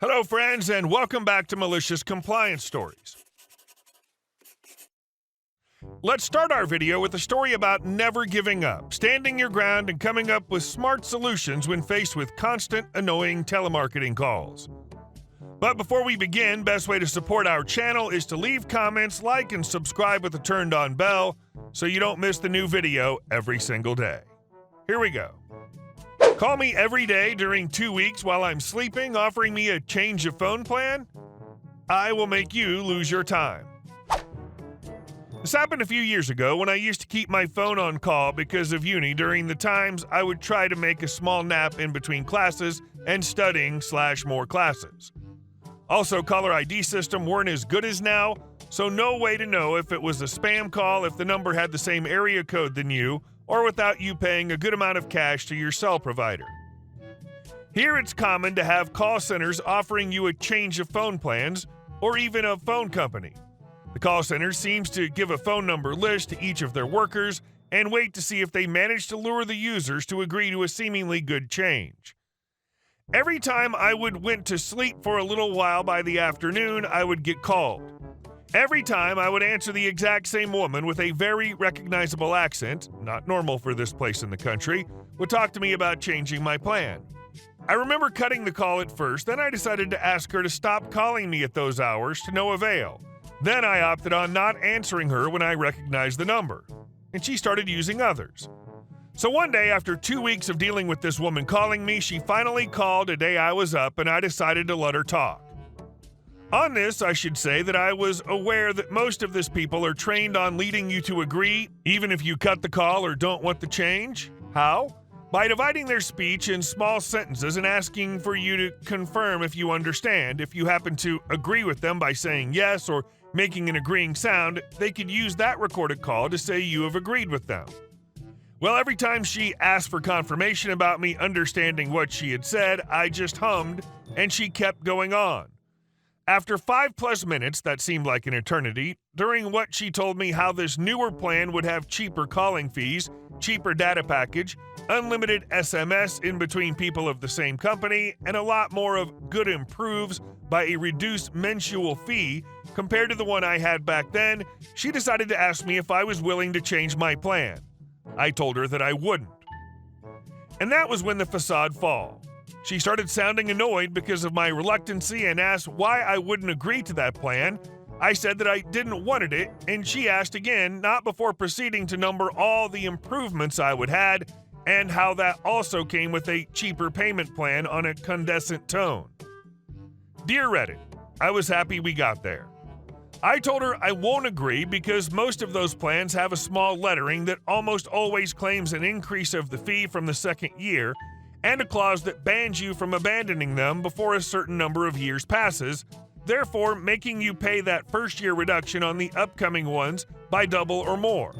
Hello, friends, and welcome back to Malicious Compliance Stories. Let's start our video with a story about never giving up, standing your ground, and coming up with smart solutions when faced with constant, annoying telemarketing calls. But before we begin, best way to support our channel is to leave comments, like, and subscribe with the turned-on bell so you don't miss the new video every single day. Here we go. Call me every day during 2 weeks while I'm sleeping, offering me a change of phone plan? I will make you lose your time. This happened a few years ago when I used to keep my phone on call because of uni during the times I would try to make a small nap in between classes and studying/more classes. Also, caller ID system weren't as good as now, so no way to know if it was a spam call if the number had the same area code than you, or without you paying a good amount of cash to your cell provider. Here it's common to have call centers offering you a change of phone plans, or even a phone company. The call center seems to give a phone number list to each of their workers and wait to see if they manage to lure the users to agree to a seemingly good change. Every time I went to sleep for a little while by the afternoon, I would get called. Every time I would answer the exact same woman with a very recognizable accent, not normal for this place in the country, would talk to me about changing my plan. I remember cutting the call at first, then I decided to ask her to stop calling me at those hours to no avail. Then I opted on not answering her when I recognized the number, and she started using others. So one day, after 2 weeks of dealing with this woman calling me, she finally called a day I was up, and I decided to let her talk. On this, I should say that I was aware that most of these people are trained on leading you to agree, even if you cut the call or don't want the change. How? By dividing their speech in small sentences and asking for you to confirm if you understand. If you happen to agree with them by saying yes or making an agreeing sound, they could use that recorded call to say you have agreed with them. Well, every time she asked for confirmation about me understanding what she had said, I just hummed, and she kept going on. After 5+ minutes, that seemed like an eternity, during what she told me how this newer plan would have cheaper calling fees, cheaper data package, unlimited SMS in between people of the same company, and a lot more of good improves by a reduced mensual fee compared to the one I had back then, she decided to ask me if I was willing to change my plan. I told her that I wouldn't. And that was when the facade fell. She started sounding annoyed because of my reluctancy and asked why I wouldn't agree to that plan. I said that I didn't want it, and she asked again, not before proceeding to number all the improvements I would had, and how that also came with a cheaper payment plan on a condescent tone. Dear Reddit, I was happy we got there. I told her I won't agree because most of those plans have a small lettering that almost always claims an increase of the fee from the second year, and a clause that bans you from abandoning them before a certain number of years passes, therefore making you pay that first-year reduction on the upcoming ones by double or more.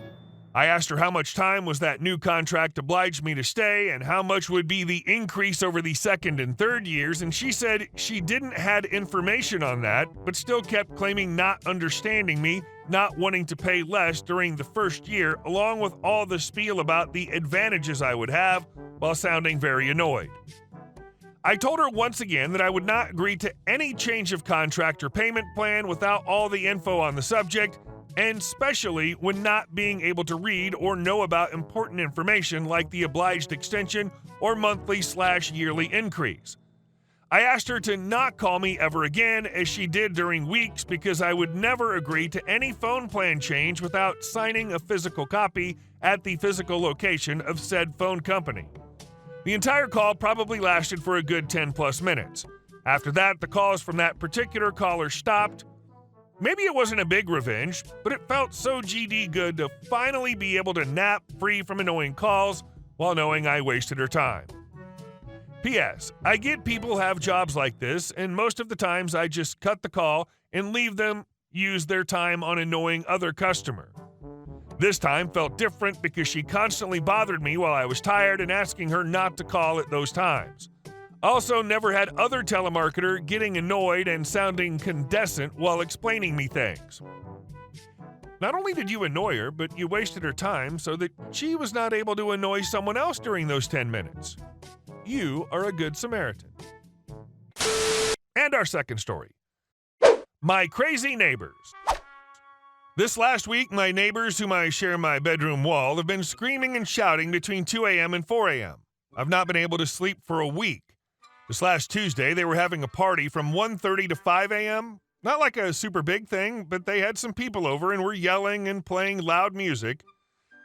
I asked her how much time was that new contract obliged me to stay and how much would be the increase over the second and third years, and she said she didn't had information on that, but still kept claiming not understanding me, not wanting to pay less during the first year, along with all the spiel about the advantages I would have, while sounding very annoyed. I told her once again that I would not agree to any change of contract or payment plan without all the info on the subject, and especially when not being able to read or know about important information like the obliged extension or monthly/yearly increase. I asked her to not call me ever again, as she did during weeks, because I would never agree to any phone plan change without signing a physical copy at the physical location of said phone company. The entire call probably lasted for a good 10+ minutes. After that, the calls from that particular caller stopped. Maybe it wasn't a big revenge, but it felt so GD good to finally be able to nap free from annoying calls while knowing I wasted her time. P.S. I get people have jobs like this, and most of the times I just cut the call and leave them use their time on annoying other customer. This time felt different because she constantly bothered me while I was tired and asking her not to call at those times. Also, never had other telemarketer getting annoyed and sounding condescending while explaining me things. Not only did you annoy her, but you wasted her time so that she was not able to annoy someone else during those 10 minutes. You are a good Samaritan. And our second story. My crazy neighbors. This last week, my neighbors whom I share my bedroom wall have been screaming and shouting between 2 a.m. and 4 a.m. I've not been able to sleep for a week. This last Tuesday, they were having a party from 1:30 to 5 a.m. Not like a super big thing, but they had some people over and were yelling and playing loud music.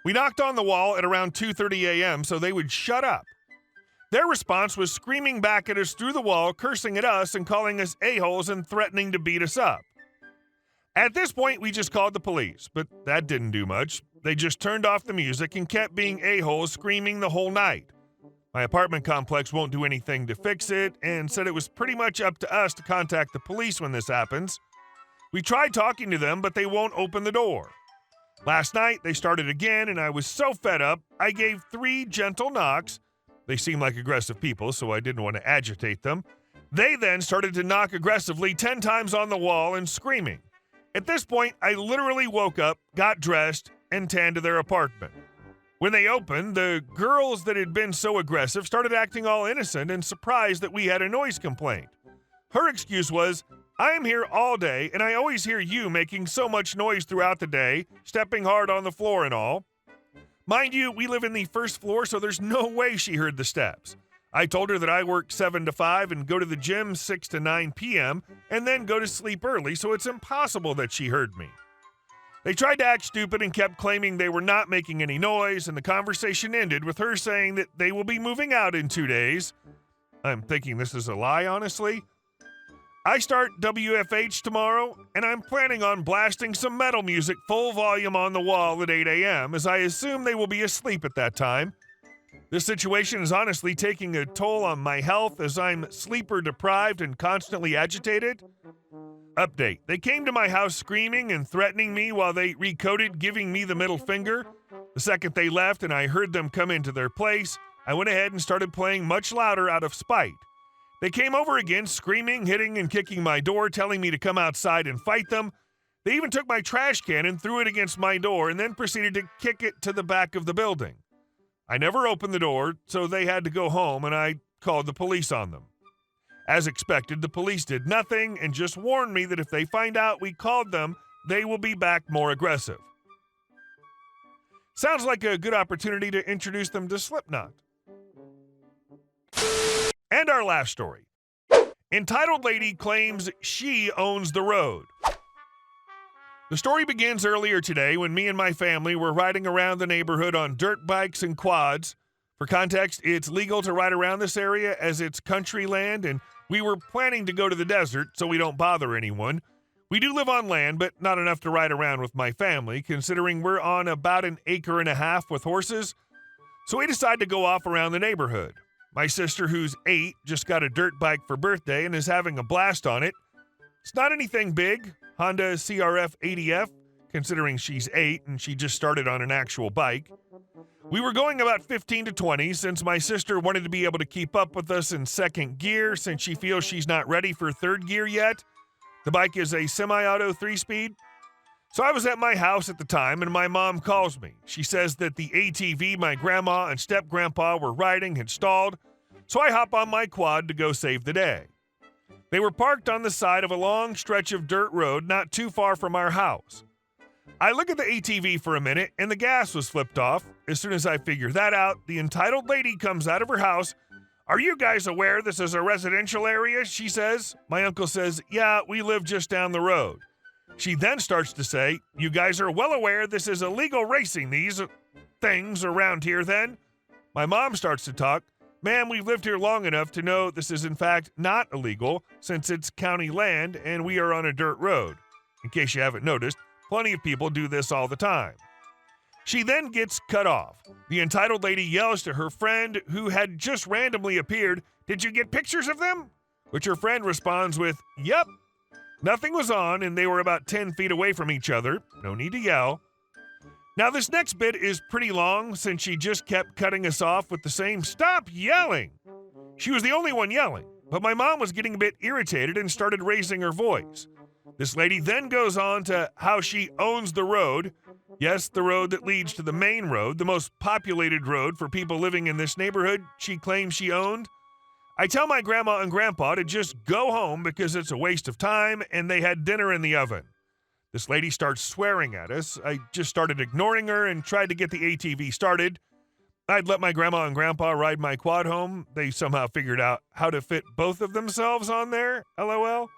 We knocked on the wall at around 2:30 a.m. so they would shut up. Their response was screaming back at us through the wall, cursing at us and calling us a-holes and threatening to beat us up. At this point, we just called the police, but that didn't do much. They just turned off the music and kept being a-holes screaming the whole night. My apartment complex won't do anything to fix it and said it was pretty much up to us to contact the police when this happens. We tried talking to them, but they won't open the door. Last night, they started again, and I was so fed up, I gave 3 gentle knocks. They seem like aggressive people, so I didn't want to agitate them. They then started to knock aggressively 10 times on the wall and screaming. At this point, I literally woke up, got dressed, and tanned to their apartment. When they opened, the girls that had been so aggressive started acting all innocent and surprised that we had a noise complaint. Her excuse was, I am here all day, and I always hear you making so much noise throughout the day, stepping hard on the floor and all. Mind you, we live in the first floor, so there's no way she heard the steps. I told her that I work 7 to 5 and go to the gym 6 to 9 p.m. and then go to sleep early, so it's impossible that she heard me. They tried to act stupid and kept claiming they were not making any noise, and the conversation ended with her saying that they will be moving out in 2 days. I'm thinking this is a lie, honestly. I start WFH tomorrow, and I'm planning on blasting some metal music full volume on the wall at 8 a.m., as I assume they will be asleep at that time. This situation is honestly taking a toll on my health as I'm sleeper deprived and constantly agitated. Update. They came to my house screaming and threatening me while they recoded, giving me the middle finger. The second they left and I heard them come into their place, I went ahead and started playing much louder out of spite. They came over again, screaming, hitting, and kicking my door, telling me to come outside and fight them. They even took my trash can and threw it against my door and then proceeded to kick it to the back of the building. I never opened the door, so they had to go home, and I called the police on them. As expected, the police did nothing and just warned me that if they find out we called them, they will be back more aggressive. Sounds like a good opportunity to introduce them to Slipknot. And our last story. Entitled lady claims she owns the road. The story begins earlier today when me and my family were riding around the neighborhood on dirt bikes and quads. For context, it's legal to ride around this area as it's country land, and we were planning to go to the desert so we don't bother anyone. We do live on land, but not enough to ride around with my family, considering we're on about 1.5 acres with horses. So we decided to go off around the neighborhood. My sister, who's 8, just got a dirt bike for birthday and is having a blast on it. It's not anything big, Honda CRF 80F, considering she's 8 and she just started on an actual bike. We were going about 15 to 20 since my sister wanted to be able to keep up with us in second gear since she feels she's not ready for third gear yet. The bike is a semi-auto 3-speed. So I was at my house at the time and my mom calls me. She says that the ATV my grandma and step-grandpa were riding had stalled, so I hop on my quad to go save the day. They were parked on the side of a long stretch of dirt road not too far from our house. I look at the ATV for a minute and the gas was flipped off. As soon as I figure that out, the entitled lady comes out of her house. "Are you guys aware this is a residential area?" she says. My uncle says, "Yeah, we live just down the road." She then starts to say, "You guys are well aware this is illegal racing these things around here then?" My mom starts to talk. "Ma'am, we've lived here long enough to know this is in fact not illegal since it's county land and we are on a dirt road. In case you haven't noticed, plenty of people do this all the time." She then gets cut off. The entitled lady yells to her friend who had just randomly appeared, "Did you get pictures of them?" Which her friend responds with, "Yep." Nothing was on and they were about 10 feet away from each other. No need to yell. Now this next bit is pretty long since she just kept cutting us off with the same "Stop yelling." She was the only one yelling, but my mom was getting a bit irritated and started raising her voice. This lady then goes on to how she owns the road. Yes, the road that leads to the main road, the most populated road for people living in this neighborhood she claims she owned. I tell my grandma and grandpa to just go home because it's a waste of time and they had dinner in the oven. This lady starts swearing at us. I just started ignoring her and tried to get the ATV started. I'd let my grandma and grandpa ride my quad home. They somehow figured out how to fit both of themselves on there, LOL.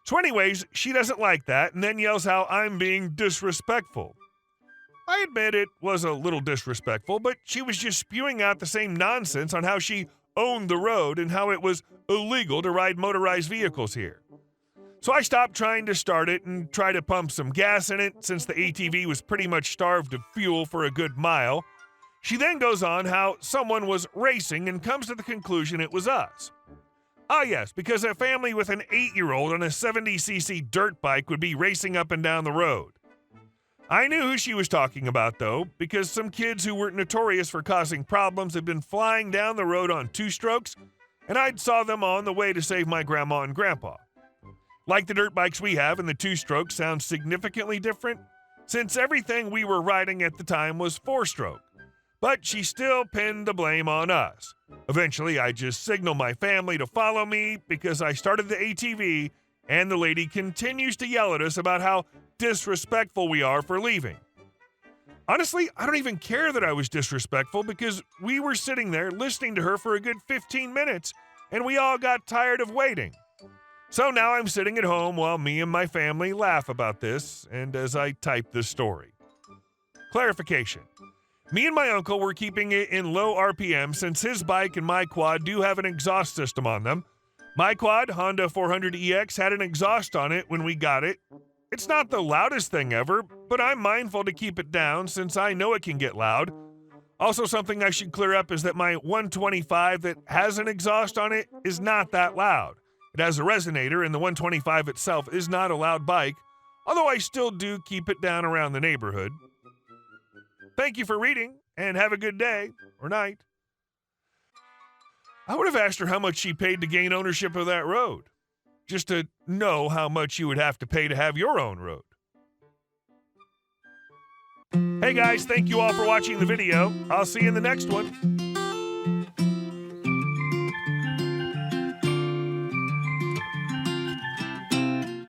So anyways, she doesn't like that and then yells how I'm being disrespectful. I admit it was a little disrespectful, but she was just spewing out the same nonsense on how she owned the road and how it was illegal to ride motorized vehicles here. So I stopped trying to start it and tried to pump some gas in it since the ATV was pretty much starved of fuel for a good mile. She then goes on how someone was racing and comes to the conclusion it was us. Ah yes, because a family with an 8-year-old on a 70cc dirt bike would be racing up and down the road. I knew who she was talking about though, because some kids who were notorious for causing problems had been flying down the road on 2-strokes, and I saw them on the way to save my grandma and grandpa. Like the dirt bikes we have and the 2-stroke sounds significantly different, since everything we were riding at the time was 4-stroke. But she still pinned the blame on us. Eventually, I just signaled my family to follow me because I started the ATV, and the lady continues to yell at us about how disrespectful we are for leaving. Honestly, I don't even care that I was disrespectful because we were sitting there listening to her for a good 15 minutes, and we all got tired of waiting. So now I'm sitting at home while me and my family laugh about this, and as I type this story. Clarification. Me and my uncle were keeping it in low RPM since his bike and my quad do have an exhaust system on them. My quad, Honda 400EX, had an exhaust on it when we got it. It's not the loudest thing ever, but I'm mindful to keep it down since I know it can get loud. Also, something I should clear up is that my 125 that has an exhaust on it is not that loud. It has a resonator, and the 125 itself is not a loud bike, although I still do keep it down around the neighborhood. Thank you for reading, and have a good day, or night. I would have asked her how much she paid to gain ownership of that road, just to know how much you would have to pay to have your own road. Hey guys, thank you all for watching the video. I'll see you in the next one.